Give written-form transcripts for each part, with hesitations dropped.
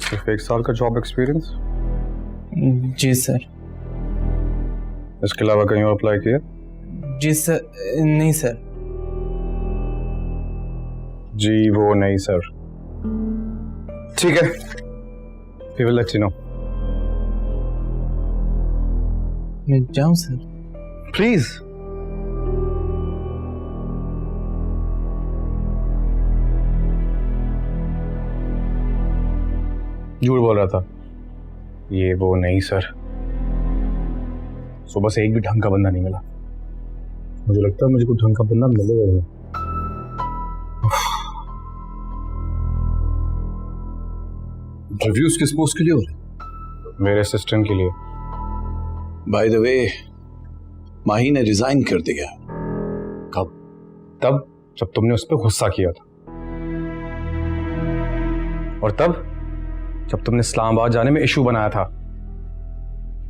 सिर्फ 1 साल का जॉब एक्सपीरियंस? जी सर। इसके अलावा कहीं और अप्लाई किया? जी सर। नहीं सर। जी वो नहीं सर। ठीक है, we will let you know. मैं जाऊं सर? प्लीज। झूठ बोल रहा था। ये वो नहीं सर। सुबह से एक भी ढंग का बंदा नहीं मिला। मुझे लगता है मुझे कोई ढंग का बंदा मिलेगा। इंटरव्यूज किस पोस्ट के लिए हो रहे? मेरे असिस्टेंट के लिए। बाय द वे, माही ने रिजाइन कर दिया। कब? तब जब तुमने उस पर गुस्सा किया था, और तब जब तुमने इस्लामाबाद जाने में इशू बनाया था।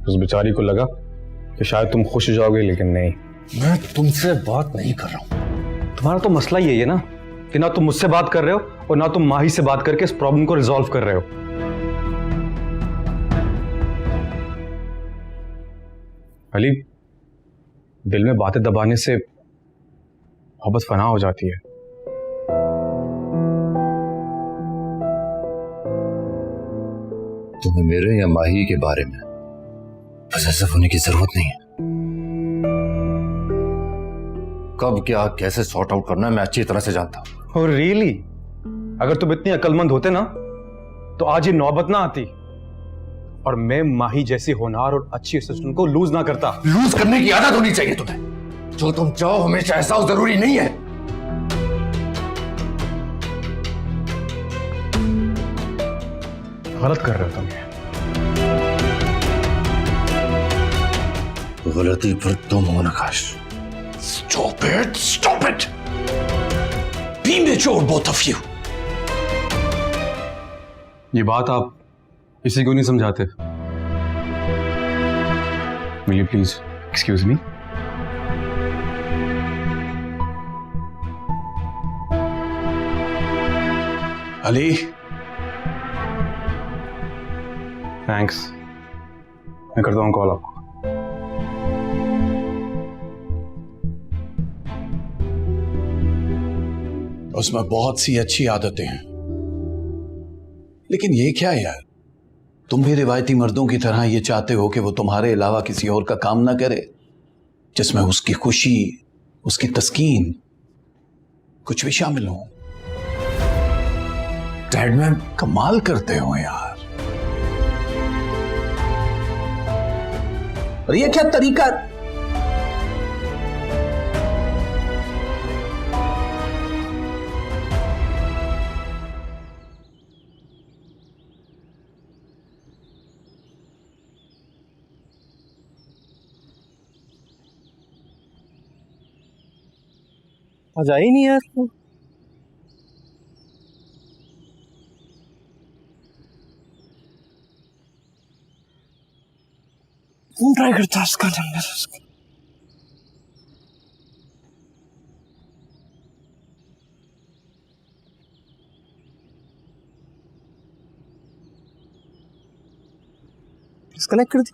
उस बेचारी को लगा कि शायद तुम खुश हो जाओगे, लेकिन नहीं। मैं तुमसे बात नहीं कर रहा हूं। तुम्हारा तो मसला यही है ना कि ना तुम मुझसे बात कर रहे हो और ना तुम माही से बात करके इस प्रॉब्लम को रिजॉल्व कर रहे हो। अली, दिल में बातें दबाने से मोहब्बत फना हो जाती है। तुम्हें मेरे या माही के बारे में पॉसेसिव होने की जरूरत नहीं है। कब क्या कैसे सॉर्ट आउट करना है मैं अच्छी तरह से जानता हूं। और रियली, अगर तुम इतनी अक्लमंद होते ना तो आज ये नौबत ना आती और मैं माही जैसी होनहार और अच्छी असिस्टेंट को लूज ना करता। लूज करने की आदत होनी चाहिए तुम्हें। जो तुम चाहो हमेशा ऐसा हो जरूरी नहीं है। गलत कर रहे हो तुम। गलती पर तुम हो नकाश। Stop it! Stop it! Be mature, both of you. ये बात आप किसी को नहीं समझाते। Will you please excuse me? Ali, thanks. मैं करता हूँ कॉल आपको। उसमें बहुत सी अच्छी आदतें हैं, लेकिन ये क्या यार, तुम भी रिवायती मर्दों की तरह ये चाहते हो कि वो तुम्हारे अलावा किसी और का काम ना करे, जिसमें उसकी खुशी, उसकी तस्कीन कुछ भी शामिल हो। डैडमैन कमाल करते हो यार। और ये क्या तरीका? आज आई नहीं यार तू। कौन ट्राई करता है उसका नंबर? डिस्कनेक्ट कर दी।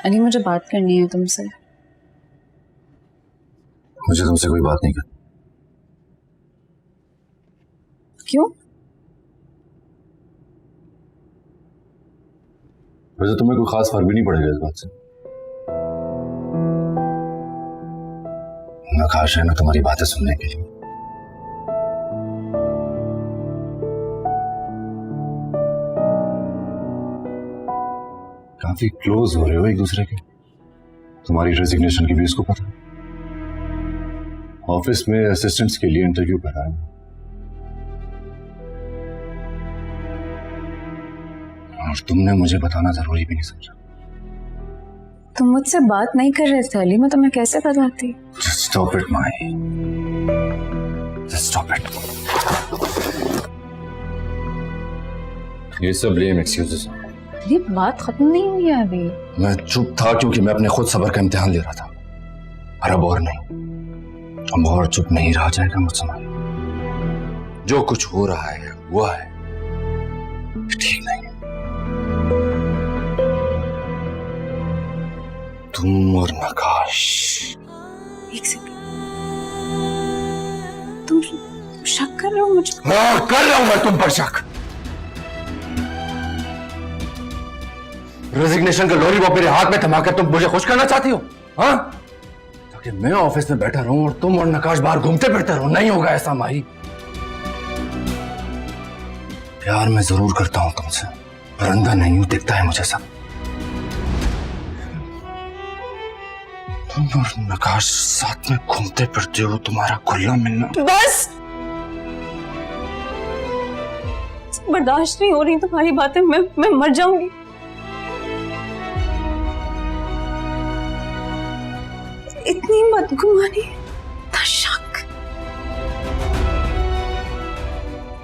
अली, मुझे बात करनी है तुमसे। मुझे तुमसे कोई बात नहीं करनी। क्यों? वैसे तुम्हें कोई खास फर्क भी नहीं पड़ेगा इस बात से। मैं खास है ना तुम्हारी बातें सुनने के लिए। काफी क्लोज हो रहे हो एक दूसरे के। तुम्हारी रेजिग्नेशन की भी उसको पता। ऑफिस में असिस्टेंट्स के लिए इंटरव्यू कर रहा है। और तुमने मुझे बताना जरूरी भी नहीं समझा। तुम मुझसे बात नहीं कर रहे थे अली, मैं तुम्हें कैसे बताती? Just stop it, Mahi. Just stop it. ये सब लेम एक्सक्यूजेस हैं। अली बात खत्म नहीं हुई है अभी। मैं चुप था क्योंकि मैं अपने खुद सब्र का इम्तिहान ले रहा था, और अब और नहीं, अब और चुप नहीं रहा जाएगा मुझसे माही। जो कुछ हो रहा है वो है, ठीक नहीं। तुम और नकाश। एक सेकंड, तुम शक कर रहे हो मुझे? हाँ, कर रहा हूं मैं तुम पर शक। रेजिग्नेशन का लॉलीपॉप मेरे हाथ में थमाकर तुम मुझे खुश करना चाहती हो, हाँ? ताकि मैं ऑफिस में बैठा रहूं और तुम और नकाश बाहर घूमते फिरते रहो। नहीं होगा ऐसा माही। प्यार मैं जरूर करता हूं तुमसे, पर अंधा नहीं हूं, दिखता है मुझे सब। तुम और नकाश साथ में घूमते फिरते हो, तुम्हारा खुला मिलना। बस, बर्दाश्त नहीं हो रही तुम्हारी बातें। मैं मर जाऊंगी। इतनी बदगुमानी, इतना शक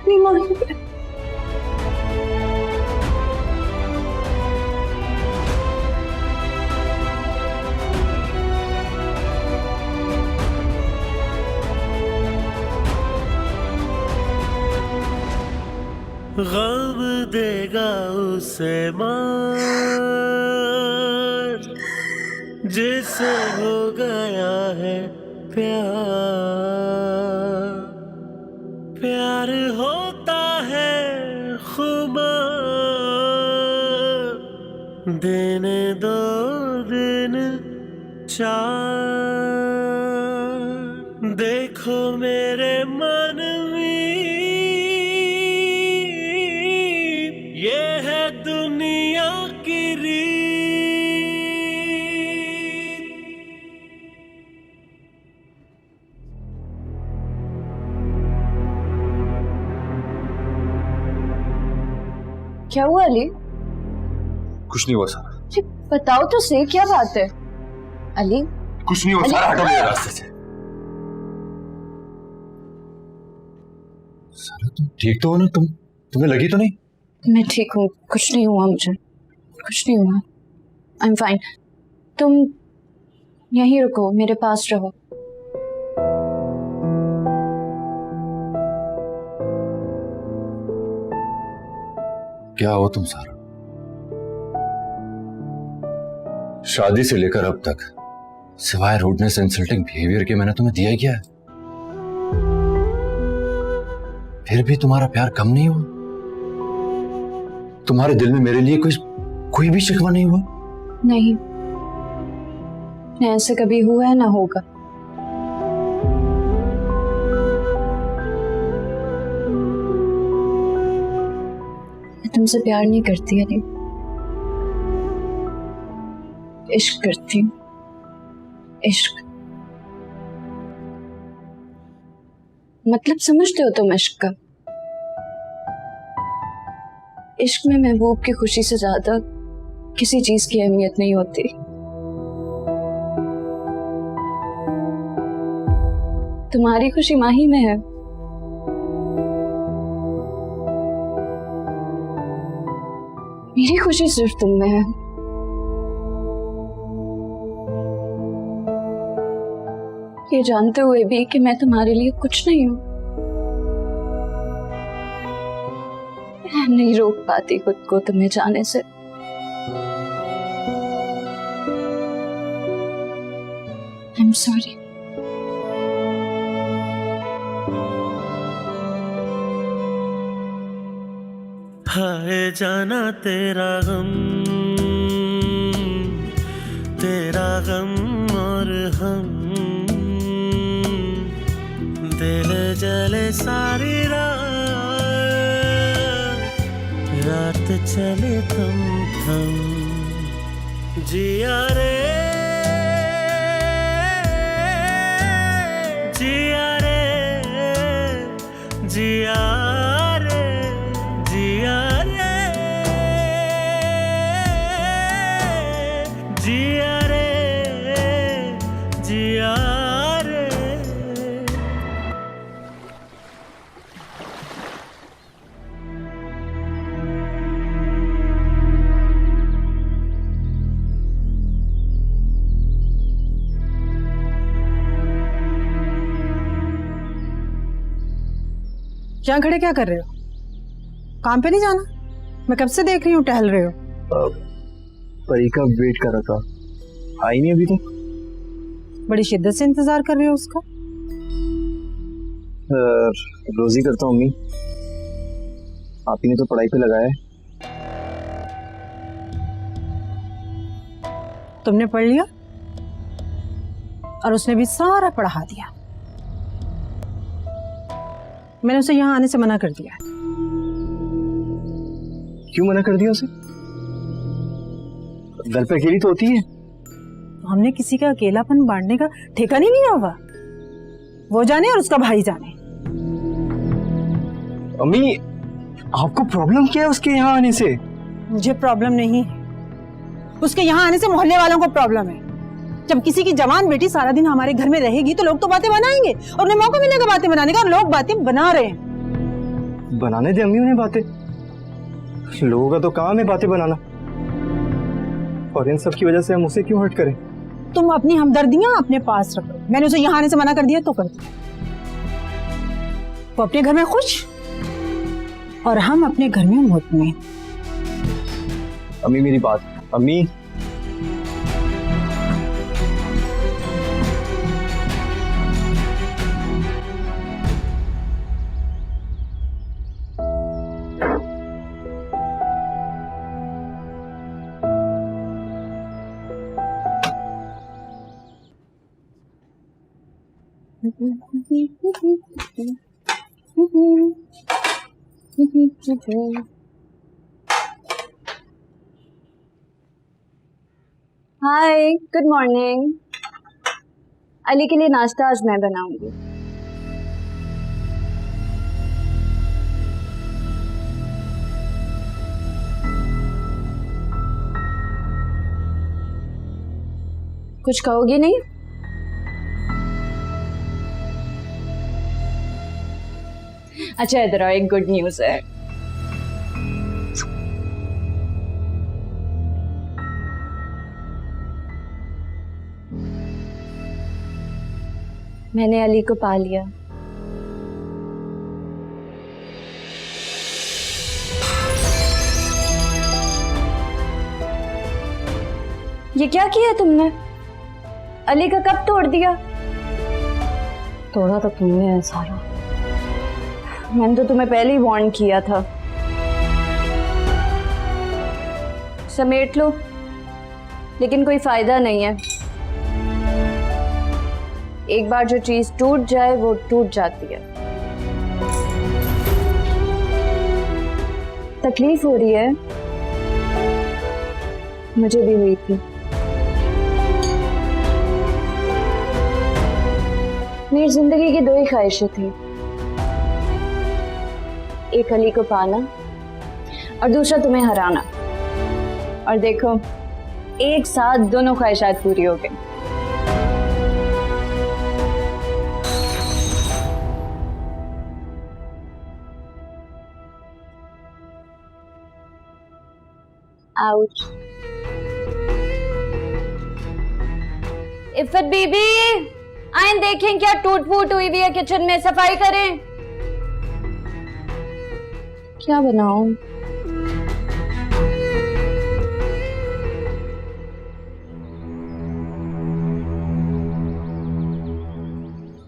नहीं मानी। गम देगा उसे मार जिसे हो गया है प्यार। प्यार होता है खुमार, दिन दो दिन चार। देखो मेरे मन में ये है दुनिया की रीत। क्या हुआ अली? कुछ नहीं हुआ सारा। जी, बताओ तो सही, क्या बात है? अली कुछ नहीं हुआ सारा, हटो मेरे रास्ते से। सारा तुम ठीक तो हो ना? तुम्हें लगी तो नहीं? मैं ठीक हूँ, कुछ नहीं हुआ मुझे, कुछ नहीं हुआ। I am fine. तुम यहीं रुको, मेरे पास रहो। क्या हो तुम सारा? शादी से लेकर अब तक सिवाय रूडनेस इंसल्टिंग बिहेवियर के मैंने तुम्हें दिया ही क्या है? फिर भी तुम्हारा प्यार कम नहीं हुआ? तुम्हारे दिल में मेरे लिए कोई भी शिकवा नहीं हुआ? नहीं, ऐसे कभी हुआ है ना होगा। मैं तुमसे प्यार नहीं करती अली, इश्क करती हूँ। इश्क मतलब समझते हो तुम इश्क का? इश्क में महबूब की खुशी से ज्यादा किसी चीज की अहमियत नहीं होती। तुम्हारी खुशी माही में है। मेरी खुशी सिर्फ तुम में है। ये जानते हुए भी कि मैं तुम्हारे लिए कुछ नहीं हूं, मैं नहीं रोक पाती खुद को तुम्हें जाने से। I'm sorry. हाय जाना तेरा गम और हम, दिल जले सारी रात चले थम जिया रे जिया रे जिया रे जिया रे यहाँ खड़े क्या कर रहे हो? काम पे नहीं जाना? मैं कब से देख रही हूँ टहल रहे हो। परी का वेट कर रहा था, आई नहीं अभी तक। बड़ी शिद्दत से इंतजार कर रहे हो उसका। रोज ही करता हूँ अम्मी, आप ही ने तो पढ़ाई पे लगाया है। तुमने पढ़ लिया और उसने भी सारा पढ़ा दिया। मैंने उसे यहाँ आने से मना कर दिया। क्यों मना कर दिया उसे? घर पे अकेली तो होती है। हमने किसी का अकेलापन बांटने का ठेका नहीं लिया हुआ। वो जाने और उसका भाई जाने। अम्मी, आपको प्रॉब्लम क्या है उसके यहाँ आने से? मुझे प्रॉब्लम नहीं है, उसके यहाँ आने से मोहल्ले वालों को प्रॉब्लम है। जब किसी की जवान बेटी सारा दिन हमारे घर में रहेगी तो लोग तो बातें बनाएंगे और उन्हें मौका मिलेगा बातें बनाने का, और लोग बातें बना रहे हैं। बनाने दे अम्मी उन्हें बातें, लोगों का तो काम है बातें बनाना, और इन सब की वजह से हम उसे क्यों हर्ट करें? तुम अपनी हमदर्दियां अपने पास रखो। मैंने उसे यहाँ आने से मना कर दिया तो कर दिया। वो अपने घर में खुश और हम अपने घर में मुतमईन। अम्मी मेरी बात, अम्मी हाय, गुड मॉर्निंग। अली के लिए नाश्ता आज मैं बनाऊंगी। कुछ कहोगी नहीं? अच्छा इधर आओ, एक गुड न्यूज़ है। मैंने अली को पा लिया। ये क्या किया तुमने? अली का कब तोड़ दिया? तोड़ा तो तुमने है सारा। मैंने तो तुम्हें पहले ही वार्न किया था। समेट लो, लेकिन कोई फायदा नहीं है। एक बार जो चीज टूट जाए वो टूट जाती है। तकलीफ हो रही है? मुझे भी हुई थी। मेरी जिंदगी की दो ही ख्वाहिशें थी, एक अली को पाना और दूसरा तुम्हें हराना। और देखो, एक साथ दोनों ख्वाहिशात पूरी हो गई। आउच। इफ़त बीबी, आइन देखें क्या टूट फूट हुई हुई है किचन में, सफाई करें। क्या बनाऊं?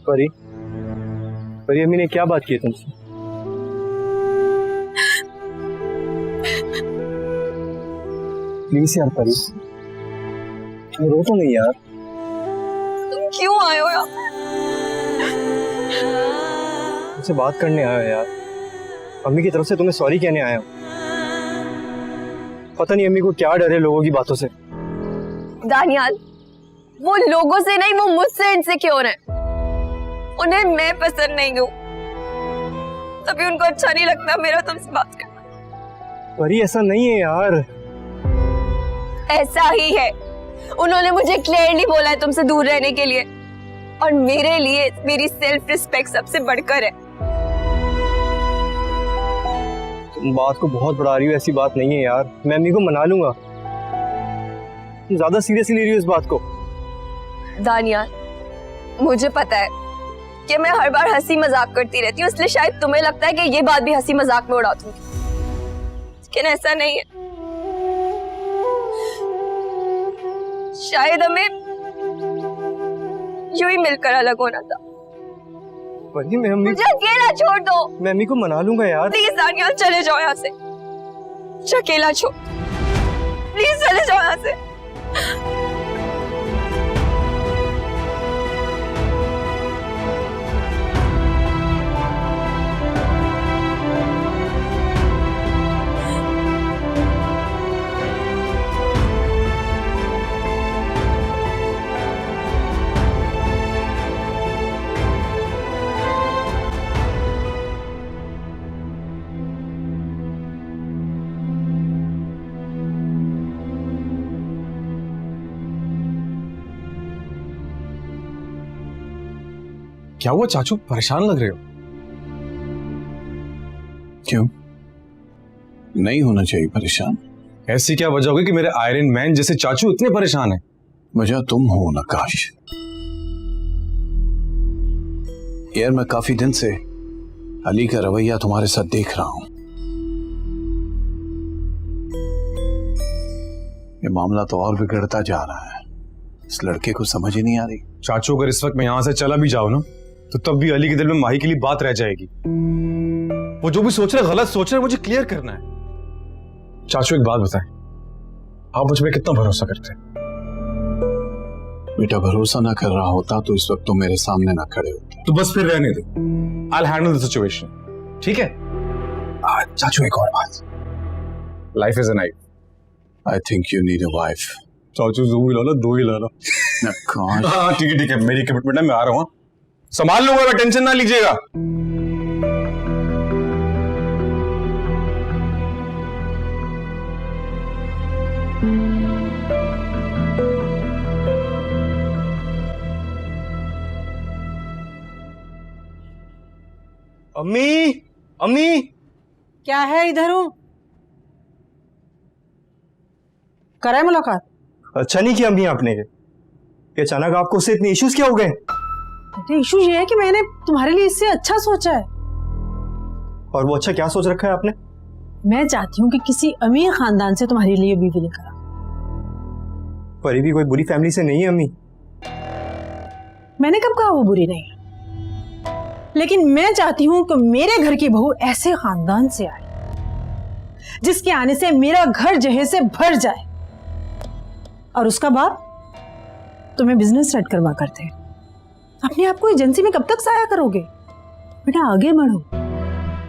परी, परी अम्मी ने क्या बात की है तुमसे? प्लीज यार परी, तुम रो तो नहीं यार। तुम क्यों आए हो यार? मुझसे बात करने आया हो यार। अम्मी की तरफ से तुम्हें सॉरी कहने आया हूँ। पता नहीं अम्मी को क्या डर है लोगों की बातों से। दानियाल, वो लोगों से नहीं, वो मुझसे इनसिक्योर है। उन्हें मैं पसंद नहीं हूँ, तभी उनको अच्छा नहीं लगता मेरा तुमसे बात करना। परी ऐसा नहीं है यार। ऐसा ही है। उन्होंने मुझे क्लियरली बोला है तुमसे दूर रहने के लिए, और मेरे लिए मेरी सेल्फ रिस्पेक्ट सबसे बढ़कर है। तुम बात को बहुत बढ़ा रही हो, ऐसी बात नहीं है यार। मैं अम्मी को मना लूंगा। तुम ज्यादा सीरियसली ले रही हो इस बात को। दानियाल, मुझे पता है कि मैं हर बार हंसी मजाक करती रहती हूँ, इसलिए शायद तुम्हें लगता है कि ये बात भी हंसी मजाक में उड़ा दूंगी, लेकिन ऐसा नहीं है। शायद हमें यूं ही मिलकर अलग होना था। वही मैं अम्मी, मुझे अकेला छोड़ दो मैं अम्मी को मना लूंगा यार। प्लीज दानियाल, चले जाओ यहाँ से, मुझे अकेला छोड़, प्लीज चले जाओ यहाँ से। क्या हुआ चाचू, परेशान लग रहे हो? क्यों? नहीं होना चाहिए परेशान। ऐसी क्या वजह होगी कि मेरे आयरन मैन जैसे चाचू इतने परेशान हैं? वजह तुम हो नकाश। यार मैं काफी दिन से अली का रवैया तुम्हारे साथ देख रहा हूं। ये मामला तो और बिगड़ता जा रहा है। इस लड़के को समझ ही नहीं आ रही। चाचू अगर इस वक्त मैं यहां से चला भी जाऊं ना, तो तब भी अली के दिल में माही के लिए बात रह जाएगी। वो जो भी सोच रहे गलत सोच रहे, मुझे क्लियर करना है। चाचू एक बात बताएं, आप मुझ पर कितना भरोसा करते हैं? बेटा भरोसा ना कर रहा होता तो इस वक्त तो मेरे सामने ना खड़े होते। तो बस फिर रहने दो, I'll handle the situation, ठीक है? चाचू एक और बात, life is a knife. I think you need a wife. चाचू दो ही ला लो। नकाश। हाँ ठीक है, मेरी कमिटमेंट है, मैं आ रहा हूँ। संभाल लूंगा मैं, टेंशन ना लीजिएगा। अम्मी, अम्मी, क्या है? इधर हूँ। करा है मुलाकात? अच्छा नहीं किया अम्मी आपने ये अचानक आपको उससे इतने इश्यूज क्या हो गए? बेटे इशू ये है कि मैंने तुम्हारे लिए इससे अच्छा सोचा है। और वो अच्छा क्या सोच रखा है आपने? मैं चाहती हूँ कि किसी अमीर खानदान से तुम्हारे लिए बीवी लेकर आऊं। परी भी कोई बुरी फैमिली से नहीं है अम्मी। मैंने कब कहा वो बुरी नहीं है, लेकिन मैं चाहती हूँ कि मेरे घर की बहू ऐसे खानदान से आए जिसके आने से मेरा घर जहेज से भर जाए, और उसका बाप तुम्हें बिजनेस सेट करवा करते हैं। अपने आप को एजेंसी में कब तक साया करोगे? बेटा आगे बढ़ो।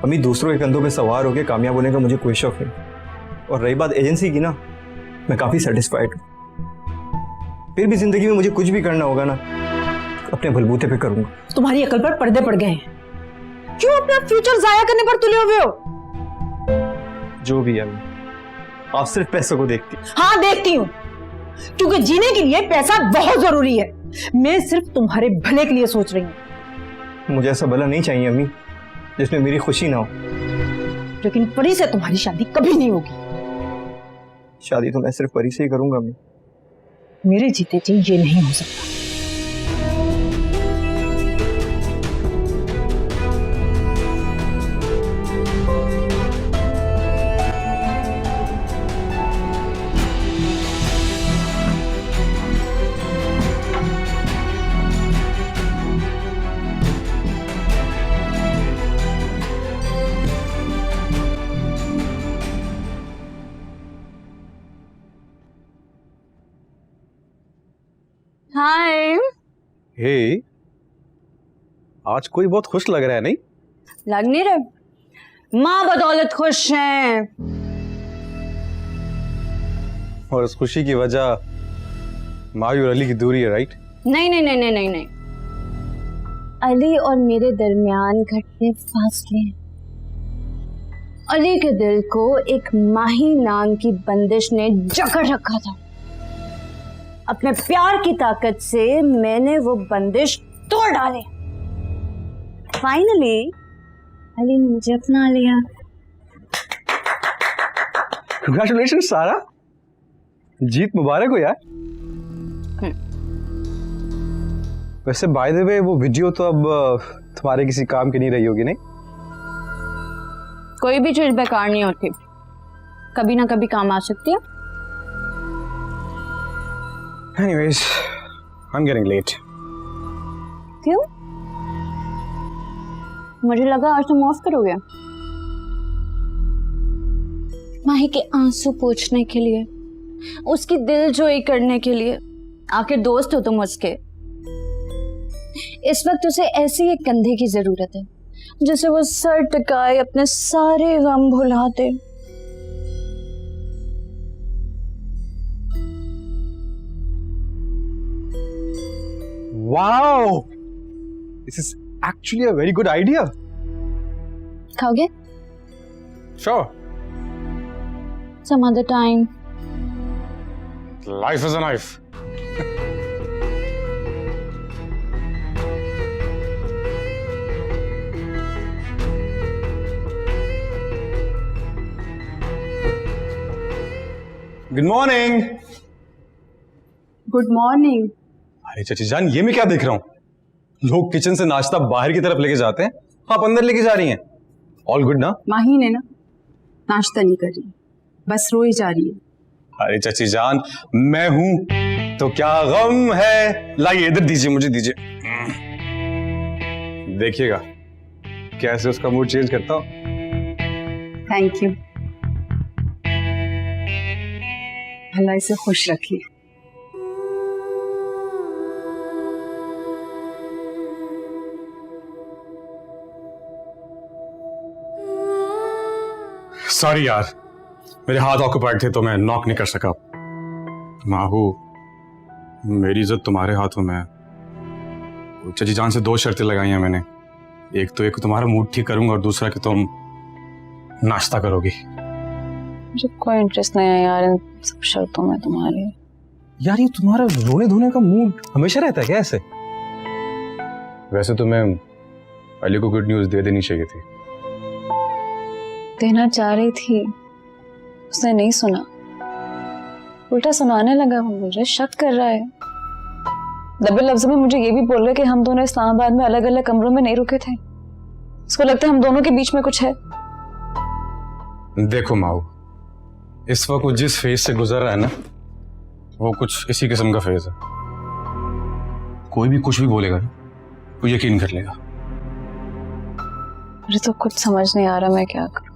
अम्मी दूसरों के कंधों पे सवार होकर कामयाब होने का मुझे कोई शौक नहीं। और रही बात एजेंसी की ना, मैं काफी सेटिस्फाइड हूँ। फिर भी जिंदगी में मुझे कुछ भी करना होगा ना, अपने बलबूते पे करूंगा। तुम्हारी अकल पर पर्दे पड़ गए हैं। क्यों अपना फ्यूचर जाया करने पर तुले हुए हो? जो भी है अम्मी, आप सिर्फ पैसों को देखती। हाँ देखती हूँ, क्योंकि जीने के लिए पैसा बहुत जरूरी है। मैं सिर्फ तुम्हारे भले के लिए सोच रही हूँ। मुझे ऐसा भला नहीं चाहिए अम्मी जिसमें मेरी खुशी ना हो। लेकिन परी से तुम्हारी शादी कभी नहीं होगी। शादी तो मैं सिर्फ परी से ही करूंगा अम्मी। मेरे जीते जी ये नहीं हो सकता। हाय। हे, आज कोई बहुत खुश लग रहा है, नहीं? लग नहीं रहे? माँ बदौलत खुश हैं। और इस खुशी की वजह माही और अली की दूरी है, राइट? नहीं नहीं नहीं नहीं नहीं नहीं, अली और मेरे दरमियान घटते फासले हैं। अली के दिल को एक माही नाम की बंदिश ने जकड़ रखा था। अपने प्यार की ताकत से मैंने वो बंदिश तोड़ डाली। फाइनली अली ने मुझे अपना लिया। कंग्रेचुलेशन सारा, जीत मुबारक हो यार। वैसे बाय द वे वो वीडियो तो अब तुम्हारे किसी काम की नहीं रही होगी, नहीं? कोई भी चीज बेकार नहीं होती, कभी ना कभी काम आ सकती है। Anyways, I'm getting late. क्यों? मुझे लगा आज तुम ऑफ करोगे। माही के आंसू पोंछने के लिए, उसकी दिलजोई करने के लिए, आखिर दोस्त हो तुम उसके। इस वक्त उसे ऐसी एक कंधे की जरूरत है जिसे वो सर टिकाए अपने सारे गम भुला दे। Wow! This is actually a very good idea. खाओगे? Sure. Some other time. Life is a knife. Good morning. Good morning. अरे चाची जान, ये मैं क्या देख रहा हूँ? लोग किचन से नाश्ता बाहर की तरफ लेके जाते हैं, आप अंदर लेके जा रही हैं। ऑल गुड ना? माही ने ना नाश्ता नहीं कर रही, बस रोई जा रही है। अरे चाची जान, मैं हूं तो क्या गम है। लाइए इधर दीजिए, मुझे दीजिए। देखिएगा कैसे उसका मूड चेंज करता हूं। थैंक यू, अल्लाह इसे खुश रखिए। सॉरी यार, मेरे हाथ ऑक्युपाइड थे तो मैं नॉक नहीं कर सका। माहू, मेरी इज्जत तुम्हारे हाथों में है। चाची जान से 2 शर्तें लगाई हैं मैंने। एक तो एक तुम्हारा मूड ठीक करूंगा और दूसरा कि तुम नाश्ता करोगी। मुझे कोई इंटरेस्ट नहीं है यार इन सब शर्तों में तुम्हारी। यार ये तुम्हारा रोने धोने का मूड हमेशा रहता है क्या ऐसे? वैसे तो मैं अली को गुड न्यूज दे देनी चाहिए थी। देना चाह रही थी, उसने नहीं सुना, उल्टा सुनाने लगा। वो मुझे शक कर रहा है। दबे लफ्ज़ों में मुझे ये भी बोल रहा है कि हम दोनों इस्लामाबाद में अलग अलग कमरों में नहीं रुके थे। उसको लगता है हम दोनों के बीच में कुछ है। देखो माऊ, इस वक्त वो जिस फेज से गुजर रहा है ना, वो कुछ इसी किस्म का फेज है। कोई भी कुछ भी बोलेगा वो यकीन कर लेगा। मुझे तो कुछ समझ नहीं आ रहा मैं क्या करूं।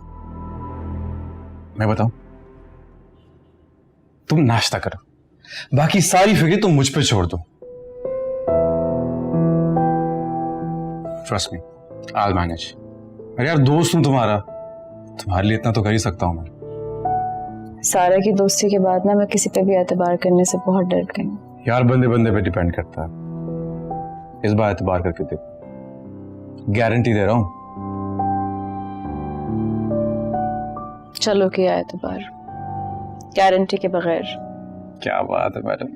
मैं बताऊं? तुम नाश्ता करो, बाकी सारी फिक्र तुम मुझ पे छोड़ दो। Trust me, I will manage. अरे यार दोस्त हूं तुम्हारा, तुम्हारे लिए इतना तो कर ही सकता हूं मैं। सारा की दोस्ती के बाद ना मैं किसी पे भी एतबार करने से बहुत डर गई हूं। यार बंदे बंदे पे डिपेंड करता है। इस बार एतबार करके देखो, गारंटी दे रहा हूं। चलो किया एतबार, गारंटी के बगैर। क्या बात है मैडम,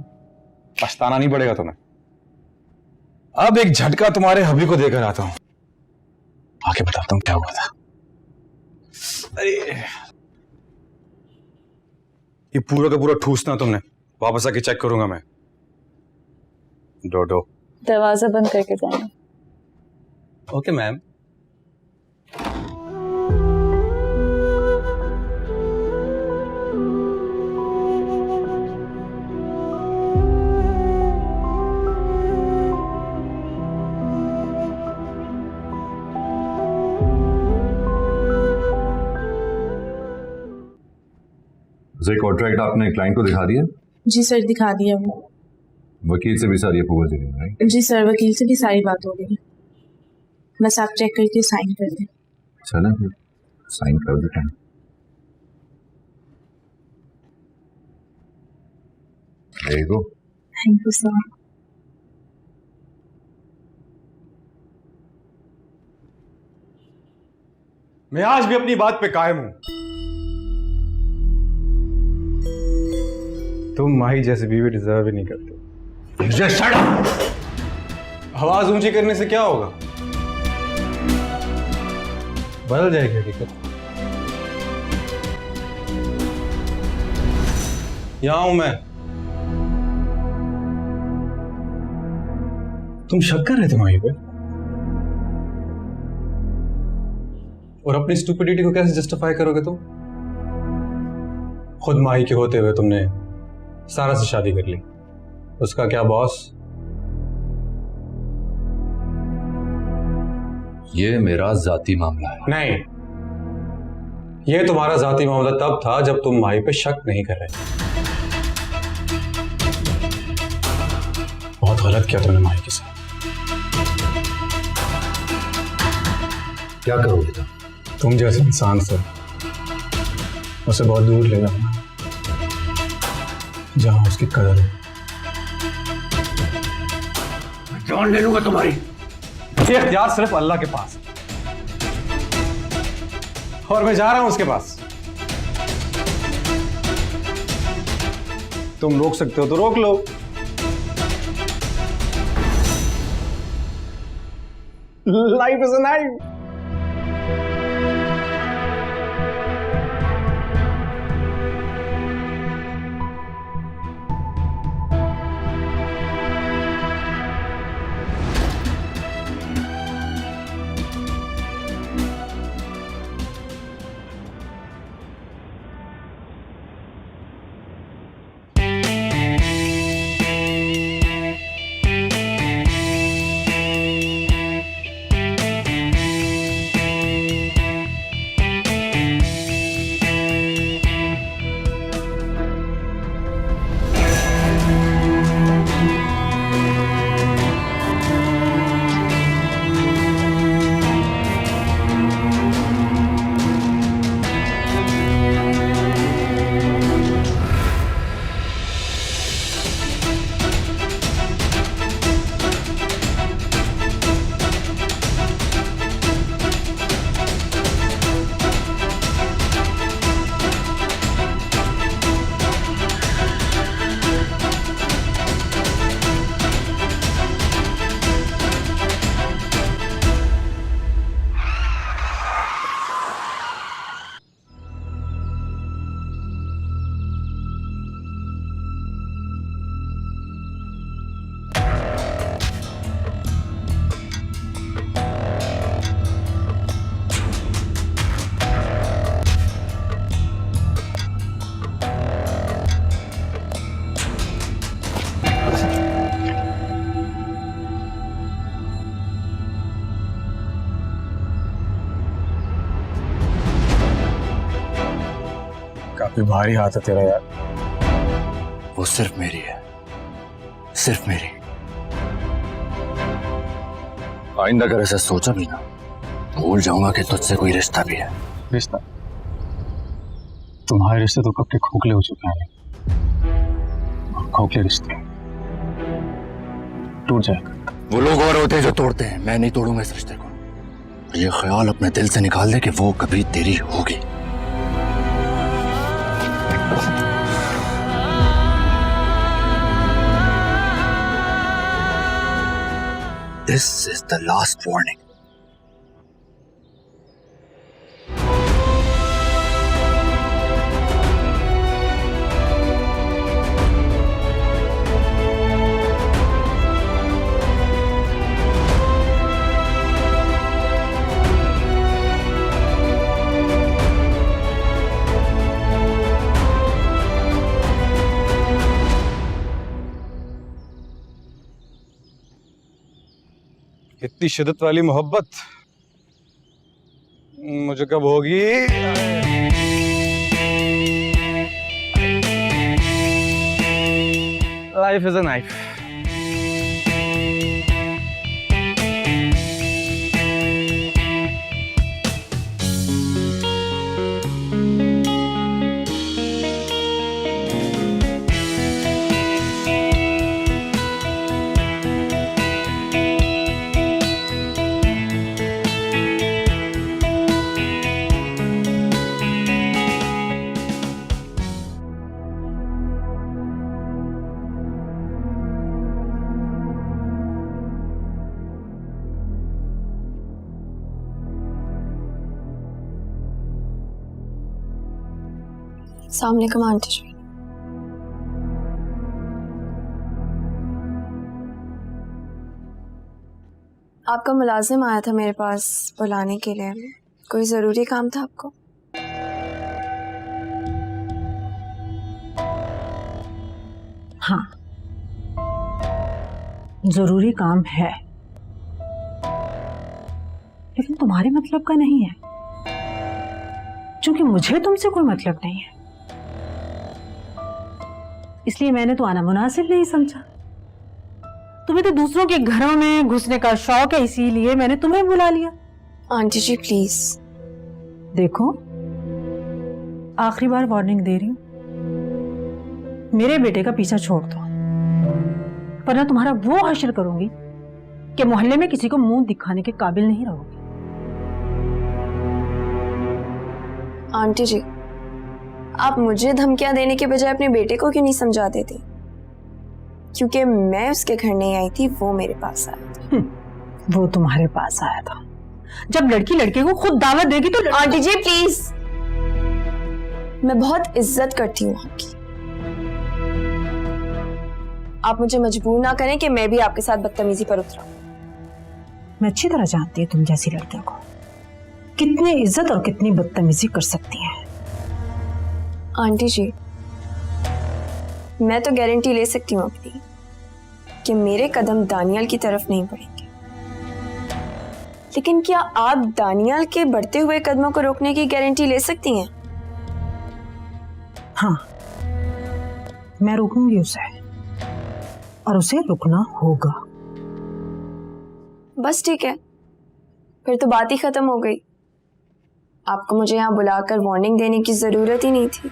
पछताना नहीं पड़ेगा तुम्हें। अब एक झटका तुम्हारे हबी को देकर आता हूं, आके बताता हूं क्या हुआ था। अरे ये पूरा का पूरा ठूसना तुमने, वापस आके चेक करूंगा मैं। डोडो, दरवाजा बंद करके जाना। Okay ma'am. ये कॉन्ट्रैक्ट आपने क्लाइंट को दिखा दिया? जी सर, दिखा दिया वो। वकील से भी सारी अप्रूवल दे दी, राइट? जी सर, वकील से भी सारी बात हो गई, बस आप चेक करके साइन कर दें। चलें फिर साइन कर देते हैं। There you go. Thank you sir. मैं आज भी अपनी बात पे कायम हूं। तुम माही जैसे बीवी डिजर्व ही नहीं करते। Just shut up! आवाज ऊंची करने से क्या होगा? बदल जाएगी हकीकत। यहां हूं मैं। तुम शक कर रहे थे माही पे? और अपनी स्टुपिडिटी को कैसे जस्टिफाई करोगे तुम? खुद माही के होते हुए तुमने सारा से शादी कर ली, उसका क्या बॉस? ये मेरा जाती मामला है। नहीं, ये तुम्हारा जाती मामला तब था जब तुम माही पे शक नहीं कर रहे थे। बहुत गलत किया तुमने माही के साथ। क्या करोगे तुम? तुम जैसे इंसान से उसे बहुत दूर ले जाना, जहां उसकी कदर है। जान ले लूंगा तुम्हारी। ये इख्तियार सिर्फ अल्लाह के पास है, और मैं जा रहा हूं उसके पास। तुम रोक सकते हो तो रोक लो। Life is a knife. काफी भारी हाथ है तेरा यार। वो सिर्फ मेरी है, सिर्फ मेरी। आइंदा अगर ऐसा सोचा भी ना, भूल जाऊंगा कि तुझसे कोई रिश्ता भी है। रिश्ता? तुम्हारे रिश्ते तो कब के खोखले हो चुके हैं, और खोखले रिश्ते टूट जाएगा। वो लोग और होते हैं जो तोड़ते हैं, मैं नहीं तोड़ूंगा इस रिश्ते को। ये ख्याल अपने दिल से निकाल दे कि वो कभी तेरी होगी। This is the last warning. इतनी शिद्दत वाली मोहब्बत मुझे कब होगी? Life is a knife. सामने का आंटी जी। आपका मुलाजिम आया था मेरे पास बुलाने के लिए। कोई ज़रूरी काम था आपको? हाँ, जरूरी काम है, लेकिन तुम्हारे मतलब का नहीं है, क्योंकि मुझे तुमसे कोई मतलब नहीं है, इसलिए मैंने तो आना मुनासिब नहीं समझा। तुम्हें तो दूसरों के घरों में घुसने का शौक है, इसीलिए मैंने तुम्हें बुला लिया। Aunty ji please. देखो, आखिरी बार वार्निंग दे रही हूं, मेरे बेटे का पीछा छोड़ दो, वरना तुम्हारा वो हश्र करूंगी कि मोहल्ले में किसी को मुंह दिखाने के काबिल नहीं रहोगी। आंटी जी, आप मुझे धमकियां देने के बजाय अपने बेटे को क्यों नहीं समझा देती? क्योंकि मैं उसके घर नहीं आई थी, वो मेरे पास आया था। वो तुम्हारे पास आया था। जब लड़की लड़के को खुद दावत देगी तो आंटी जी प्लीज, मैं बहुत इज्जत करती हूँ आपकी। आप मुझे मजबूर ना करें कि मैं भी आपके साथ बदतमीजी पर उतरा। मैं अच्छी तरह जानती हूँ तुम जैसी लड़कियों को कितनी इज्जत और कितनी बदतमीजी कर सकती हैं। आंटी जी, मैं तो गारंटी ले सकती हूँ अपनी कि मेरे कदम दानियाल की तरफ नहीं बढ़ेंगे, लेकिन क्या आप दानियाल के बढ़ते हुए कदमों को रोकने की गारंटी ले सकती हैं? हाँ, मैं रोकूंगी उसे, और उसे रुकना होगा। बस ठीक है, फिर तो बात ही खत्म हो गई। आपको मुझे यहाँ बुलाकर वार्निंग देने की जरूरत ही नहीं थी।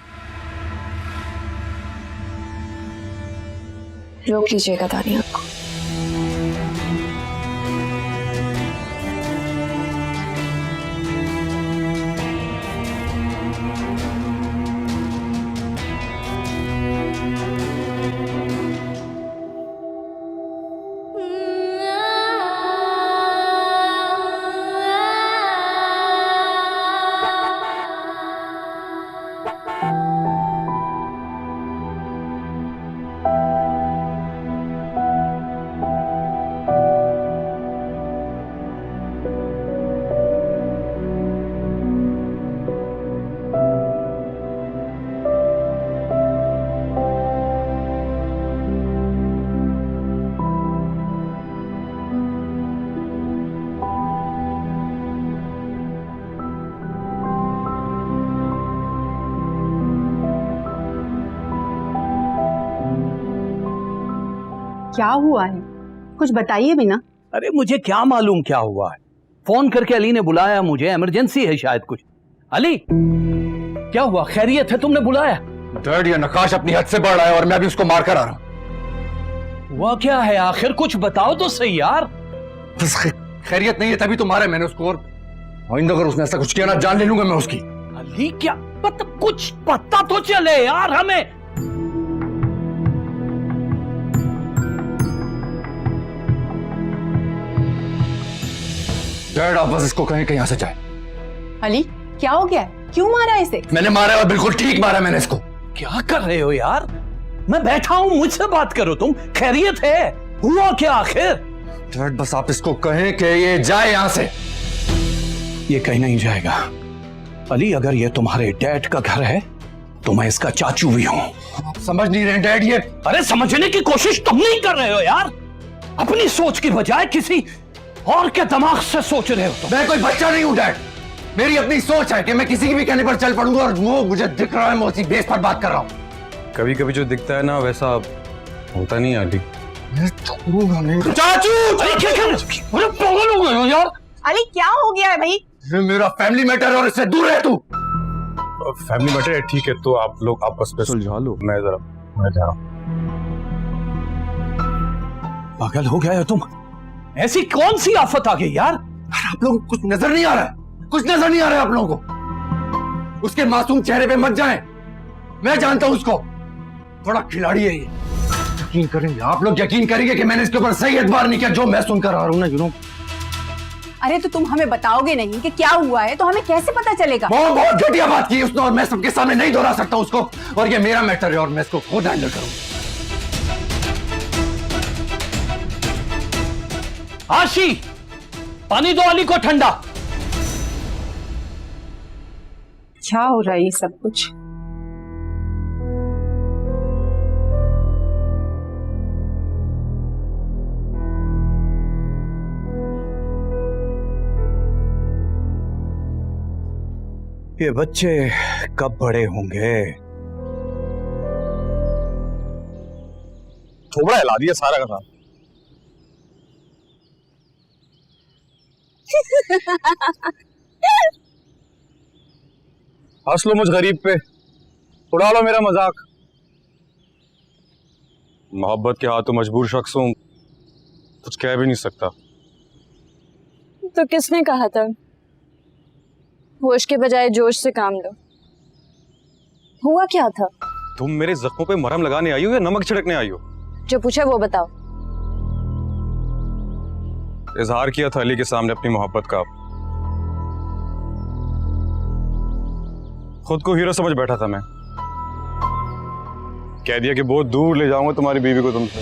रोक लीजिएगा दानियाल को। क्या हुआ है, कुछ बताइए भी ना। अरे मुझे क्या मालूम क्या हुआ है, फोन करके अली ने बुलाया मुझे, इमरजेंसी है शायद कुछ। अली क्या हुआ, खैरियत है, तुमने बुलाया? डैड, ये नकाश अपनी हद से बढ़ रहा है और मैं भी उसको मार कर आ रहा हूं। हुआ क्या है आखिर, कुछ बताओ तो सही यार। बस खैरियत नहीं है तभी तो मारा है मैंने उसको, और आइंदा अगर उसने ऐसा कुछ किया ना, जान ले लूंगा मैं उसकी। अली क्या कुछ पता तो चले यार हमें। डैड, आप बस इसको कहीं यहां से जाए। अली क्या हो गया, क्यों मारा इसे? मैंने मारा और बिल्कुल ठीक मारा मैंने इसको। क्या कर रहे हो यार, मैं बैठा हूं, मुझसे बात करो तुम। खैरियत है, हुआ क्या आखिर? डैड बस आप इसको कहें कि ये जाए यहां से। ये कहीं नहीं जाएगा अली, अगर ये तुम्हारे डैड का घर है तो मैं इसका चाचू भी हूं। आप समझ नहीं रहे डैड ये। अरे समझने की कोशिश तुम नहीं कर रहे हो यार, अपनी सोच की बजाय किसी और के दिमाग से सोच रहे हो। मैं कोई बच्चा नहीं हूं डैड, मेरी अपनी सोच है कि मैं किसी की भी कहने पर चल पड़ूंगा, और वो मुझे दिख रहा है, मैं उसी बेस पर बात कर रहा हूं। कभी कभी जो दिखता है ना वैसा होता नहीं है अली। मैं छोड़ूंगा नहीं। चाचू अरे क्या कर रहे हो, अरे पागल हो गए हो यार। अली क्या हो गया है भाई? ये मेरा फैमिली मैटर है और इससे दूर है तू। फैमिली मैटर है, ठीक है, तो आप लोग आपस में सुलझा लो, मैं जा रहा हूं। पागल हो गए हो तुम, ऐसी कौन सी आफत आ गई यार? आप लोगों को कुछ नजर नहीं आ रहा है, कुछ नजर नहीं आ रहा है आप लोगों को। उसके मासूम चेहरे पे मत जाएं, मैं जानता हूं उसको, बड़ा खिलाड़ी है ये। यकीन करेंगे आप लोग, यकीन करेंगे कि मैंने इसके ऊपर सही एतबार नहीं किया। जो मैं सुनकर आ रहा हूं ना, यू नो। अरे तो तुम हमें बताओगे नहीं कि क्या हुआ है तो हमें कैसे पता चलेगा? बहुत घटिया बात की उसने, और मैं सबके सामने नहीं दोहरा सकता उसको, और ये मेरा मैटर है और मैं इसको खुद हैंडल करूंगा। आशी पानी दो अली को ठंडा। क्या हो रहा है ये सब कुछ? ये बच्चे कब बड़े होंगे? थोड़ा हिला दिया सारा का सारा। हंस लो मुझ गरीब पे, उड़ा लो मेरा मजाक। मोहब्बत के हाथों मजबूर शख्स हूं, कुछ कह भी नहीं सकता। तो किसने कहा था होश के बजाय जोश से काम लो? हुआ क्या था? तुम मेरे जख्मों पे मरहम लगाने आई हो या नमक छिड़कने आई हो? जो पूछा वो बताओ। इजहार किया था अली के सामने अपनी मोहब्बत का, खुद को हीरो समझ बैठा था मैं। कह दिया कि बहुत दूर ले जाऊंगा तुम्हारी बीवी को तुमसे।